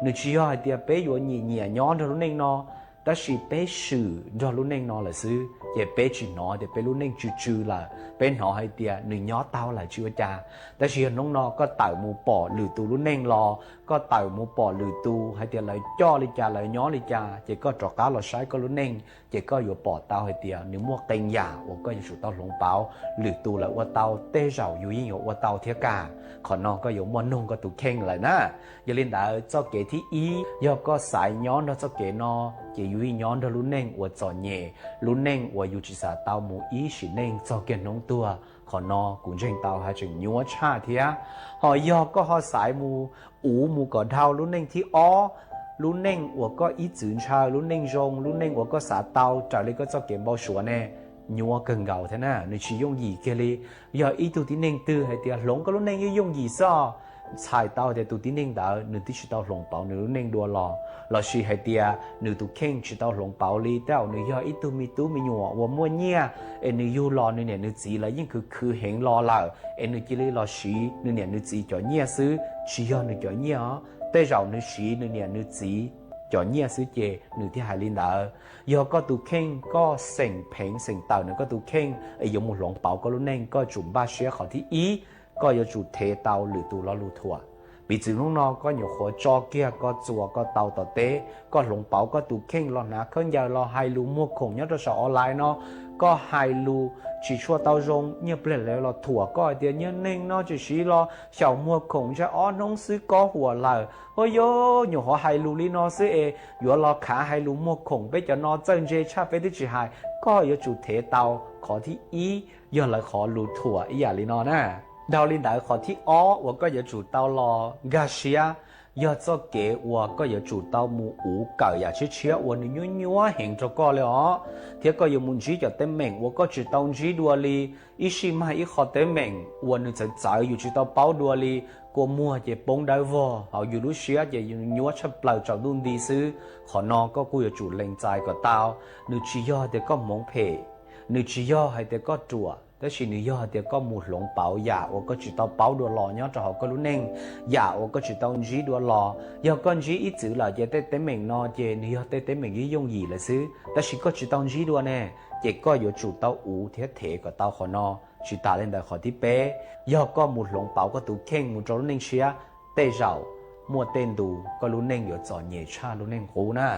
นึกเชียวเดียไปอยู่เหนียย้อนรู้เน่งเนาะแต่สิไปสื่อรู้เน่งเนาะเลยซื้ออย่าไปจีนอเดียไปรู้เน่งจูละเป็นหอให้เดียหนึ่งย้อนเต้าเลยชื่อจ้าแต่เชียน้องนอก็เต่ามูปอหรือตูรู้เน่งรอก็เต่ามูปอหรือตูให้เดียเลยจ่อเลยจ้าเลยย้อนเลยจ้าเจ๊ก็จอกก้าเราใช้ก็รู้เน่งเจ๊ก็อยู่ปอเต้าให้เดียหนึ่งมั่วเต็งยาว่าก็จะสู่เต้าหลงเปาหรือตูเลยว่าเต้าเต้เจ้าอยู่ยิ่งอยู่ว่าเต้าเทียกาขอนอก็อยู่มั่วนงก็ตูเข่งเลยนะอย่าเล่นด่าเจ้าเก๋ที่อีย่อก็สายย้อนเราเจ้าเก๋นอ chỉ duy nhón đó lúc nên của trò nhẹ lúc nên của yêu chỉ sa tao mu ý chỉ nên cho kiện nông tua họ nó cũng trên tao hay chừng nhúa cha thì á họ do có họ xài mu mu có đau lúc nên thì lúc nên của có ý chữ cha lúc nên rong lúc nên của có sa tao trở lại có cho kiện bao số nè nhúa cần gạo thế nào nếu chỉ dùng gì kia đi giờ ý tụi tí nên tư hay tiệt lỏng có lúc nên dùng gì sao xài tao thì tụi tí nên đã nếu tí chỉ tao lỏng bảo nếu nên đua lò xì hay tiệt nếu tụi khen chỉ tao lỏng bảo li tao nếu giờ ít tụi mi nhúa và mua nhia nếu yêu lò nếu nè nếu chỉ là những cứ hiện lò là nếu chỉ lấy lò xì nếu nè nếu chỉ cho nhia xứ chỉ giờ nếu cho nhia tới rồi nếu xì nếu nè nếu chỉ cho nhia xứ chè nếu thì hai linh đạo giờ có tụi khen có sành phèn sành tàu nữa có tụi khen dùng một lồng bảo có lúc nên có chuẩn ba xe họ thì ý có yêu chủ thế tàu lử tụ lo lù thua bị chữ lúc nó có nhiều khó cho kia có chùa có tàu tàu tế có lồng bảo có tụi khen lo nã không giờ lo hai lù mua khủng nhất cho sợ online nó có hai lù chỉ cho tao rong như bây giờ lo thua có tiền như nên nó chỉ xí lo chào mua khủng cho ó nông sư có hùa lời ôi yo nhiều họ hai lù li nó sư yo lo khá hai lù mua khủng bây giờ nó chân dê cha phải đi chỉ hai có yêu chủ thế tàu khó thì ý giờ lại khó lù thua ý à li nó nè đào linh đại khóที่อ้อ我ก็有主到了 Garcia 要做给我ก็有主到mu五搞呀去吃我你妞很着个了ที่ก็有mun ji 就得明我ก็知道ji多里一时嘛一好得明我你就早有知道包多里ก็มัวจะปงได้วอเอาอยู่รู้เสียจะอยู่ยัวชับเปล่าจากดุนดีซื้อขอนอก็กูอยู่จุดเล็งใจก็เตานึกชี้ย่อเด็กก็มองเพนึกชี้ย่อให้เด็กก็จั่วแต่สิ่งนี้ย่อเด็กก็มุดหลงเป๋าอย่าว่าก็จิตเอาเป๋าดัวหล่อย้อนจะเขาก็รู้เน่งอย่าว่าก็จิตเอาจีดัวหล่อย่าก็จีอีจื่อหล่อจะเต้เหม่งนอเจนี่ย่อเต้เหม่งยี่ยงยี่เลยซื้อแต่สิ่งก็จิตเอาจีดัวแน่เจก็อยู่จุดเต้าอูเทเทก็เต้าขอนอจิตตาเล่นได้ขอที่เป๊ะย่อก็มุดหลงเป๋าก็ตูเข่งมุดจรู้เน่งเชียเต้เจ้ามัวเต้นดูก็รู้เน่งอยู่จอดเหย่ชารู้เน่งหูน่ะ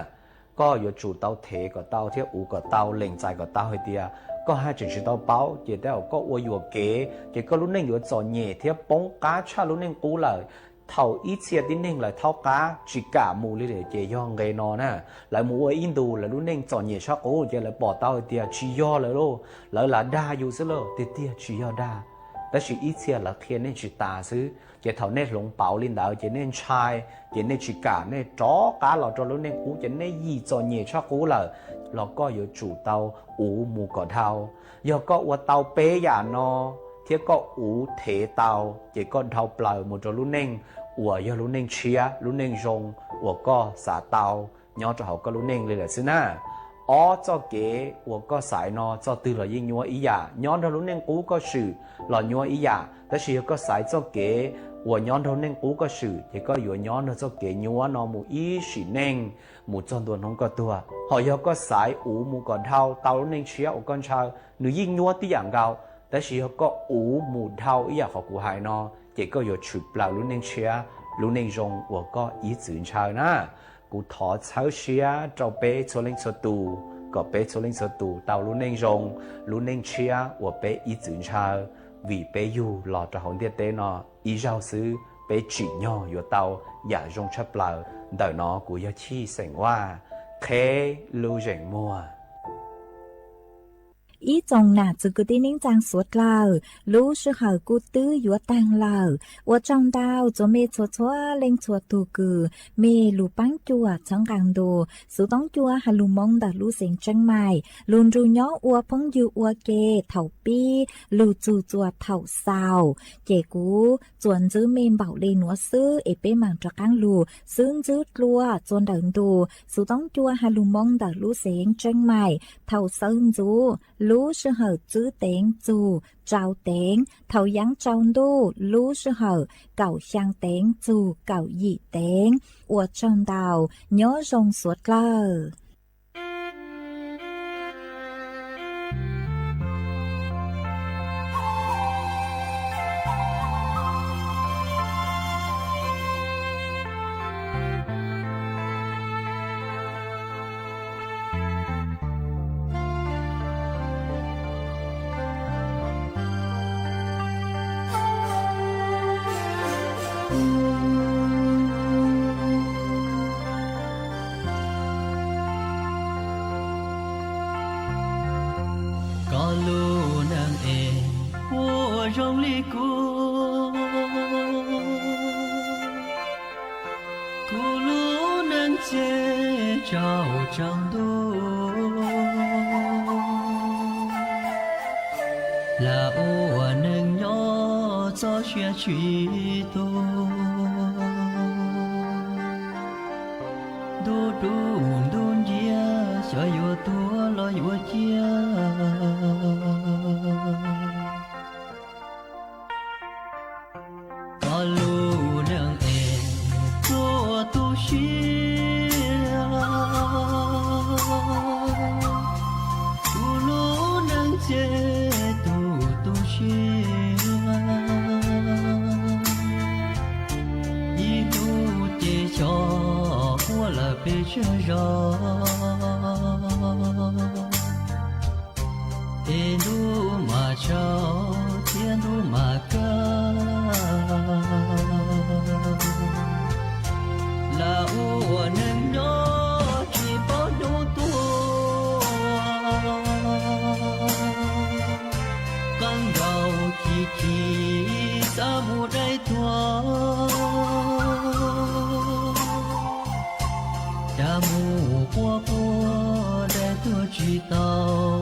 ก็อยู่จุดเต้าเทก็เต้าเที่ยวอูก็เต้าเล่งใจก็เต้าให้เดียก็ให้จึงชิดเอาเป้าเจได้เอาก็อวยอยู่เก๋เจก็รู้เน่งอยู่จอดเหย่เที่ยวป้องก้าชารู้เน่งกูเลยเท่าอีเชียดิ้นเน่งเลยเท่าก้าจิกามูเลยเจย่องเกนอน่ะเลยมูว่าอินดูเลยรู้เน่งจอดเหย่ชากูเจเลยปอเต้าเดียชีย่อเลยโลเลยละด่าอยู่ซะเลยเตี้ยชีย่อด่าแต่สิ่งอีเชียละเทียนเน่จิตาซื้อเจเท่าเน่หลงเป๋าลินดาวเจเน่ชายเจเน่จิกาเน่จ้อกาหล่อจอรู้เน่งกูเจเน่ยี่จอดเหย่ชากูเลยเราก็อยู่จู่เตาอูมูก่อเท่าย่อก็ว่าเตาเป๊ยานอเที่ยก็อูเถเตาเจก็เท่าเปล่าหมดจรู้เน่งอัวยอรู้เน่งเชียรู้เน่งจงอัวก็สาเตาย้อนจะเขาก็รู้เน่งเลยแหละสินะอ๋อเจ้าเก๋อัวก็สายนอเจ้าตื่นหล่อยิ่งยัวอีหยาย้อนเรารู้เน่งกูก็สื่อหล่อยัวอีหยาแต่เชียก็สายเจ้าเก๋อัวย้อนเราเน่งกูก็สื่อเจก็อยู่ย้อนเราเจ้าเก๋ยัวนอมูอีสีเน่งหมูจอนตัวน้องก็ตัวหอยก็สายอูหมูก่อนเท่าเตาเน่งเชียอุกันชาวหนูยิ่งยัวที่อย่างเก่าแต่เชียก็อูหมูเท่าอีอย่างของกูหายนอเจก็อยู่ฉุดเปล่ารู้เน่งเชียรู้เน่งจงอัวก็อีจืนชาวนะกูถอดเช้าเชียเจ้าเป๊ะโซเล่งโซตูก็เป๊ะโซเล่งโซตูเตารู้เน่งจงรู้เน่งเชียอัวเป๊ะอีจืนชาวvì bé yu lọt ra hồn tiết tế nó ý giao sư bé chỉ nhỏอยู่เตาอย่าจงชับเปล่าđời nó của gia chi sành hoa thế lưu rảnh mua อีจงน่ะจะกูที่นิ่งจางสวดเรารู้ชื่อเขากูตื้ออยู่ตังเราว่าจงดาวจะเมชัวชัวเล็งชัวตูกือเมลูปังจัวช่างกลางดูสุต้องจัวฮัลลูมงดัดลูเสียงจังใหม่ลุนรูย้ออัวพงยูอัวเกเถ่าปีลูจูจัวเถ่าเศร้าเจกูจวนจื้อเมมเบาเลยหนัวซื้อเอเป้มังตะกังลูซึ่งจื้อลัวจวนเดินดูสุต้องจัวฮัลลูมงดัดลูเสียงจังใหม่เถ่าซึ่งจูlú sư hờ chữ tiếng dù trao tiếng thầu giáng trong đu lú sư hờ cầu sang tiếng dù cầu dị tiếng của trong đào nhớ rong suốt lờ 照掌舵，là ô nâng nhỏ cho xe truy tô đô đun đun chia cho yo tua lo yo chia có lu nâng em tua tu xia tu lu nâng chế tu xia y tu chế cho qua là bê chưa rõ ê nu mà trao thiên nu mà ca là ô nâng nó chỉ bao đủ tua căng đầu chỉ ra một đại tua đã mù qua để tôi chỉ tao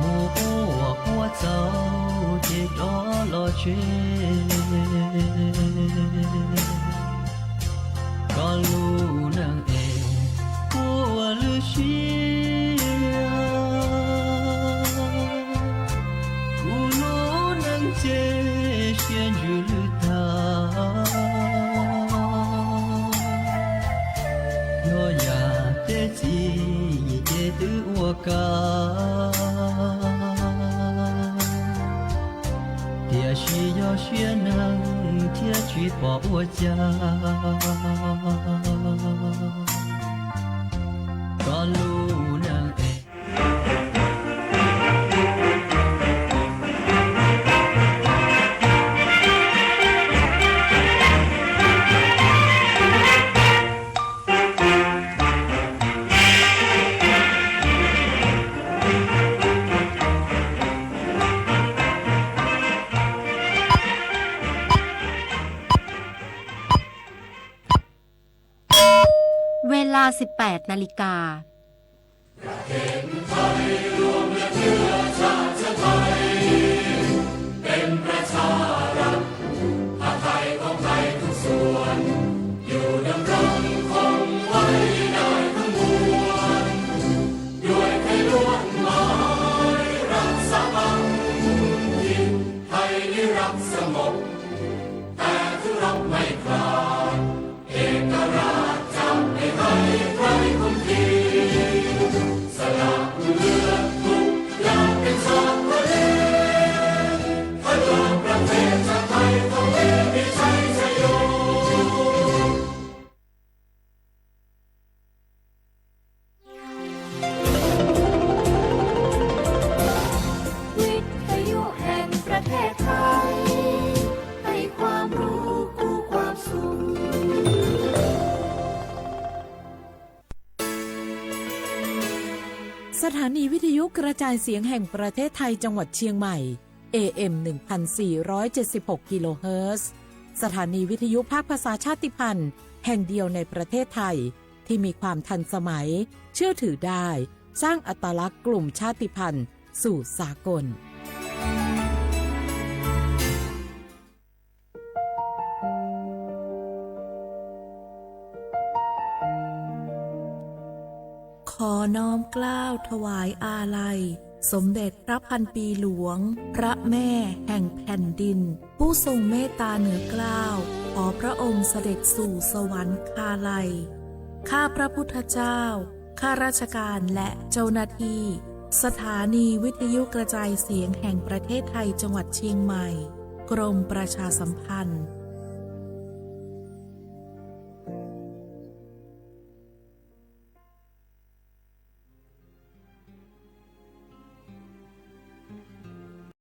mù qua dấu để đó lo chuyện con lu nâng em của lưu xia của lu nâng chế xuyên dù lưu ta yo ya te chi ye tu wa ka tia shi yo xuyên nâng tia truy bỏ wa cha con lu nângเวลา 18 นาฬิกาเป็นประชารัฐผ้าไทยของไทยทุกส่วนอยู่ดำรงคงไว้ได้ทั้งมวลด้วยไทยล้วนหมายรักษาบังทินไทยนิรักสงบแต่ทุรบไม่คลาดเอกราชจะไม่ให้ใครคุมทีสละเลือดทุกอย่างเป็นชาติทะเลพลังประเทศชาติไทยทวีมีชัยชโยวิทยุแห่งประเทศไทยให้ความรู้กู้ความสุขสถานีวิทยุกระจายเสียงแห่งประเทศไทยจังหวัดเชียงใหม่ AM 1476 กิโลเฮิรตซ์สถานีวิทยุภาคภาษาชาติพันธุ์แห่งเดียวในประเทศไทยที่มีความทันสมัยเชื่อถือได้สร้างอัตลักษณ์กลุ่มชาติพันธุ์สู่สากล ขอน้อมเกล้าถวายอาลัยสมเด็จพระพันปีหลวงพระแม่แห่งแผ่นดินผู้ทรงเมตตาเหนือเกล้าขอพระองค์เสด็จสู่สวรรคาลัยข้าพระพุทธเจ้าข้าราชการและเจ้าหน้าที่สถานีวิทยุกระจายเสียงแห่งประเทศไทยจังหวัดเชียงใหม่กรมประชาสัมพันธ์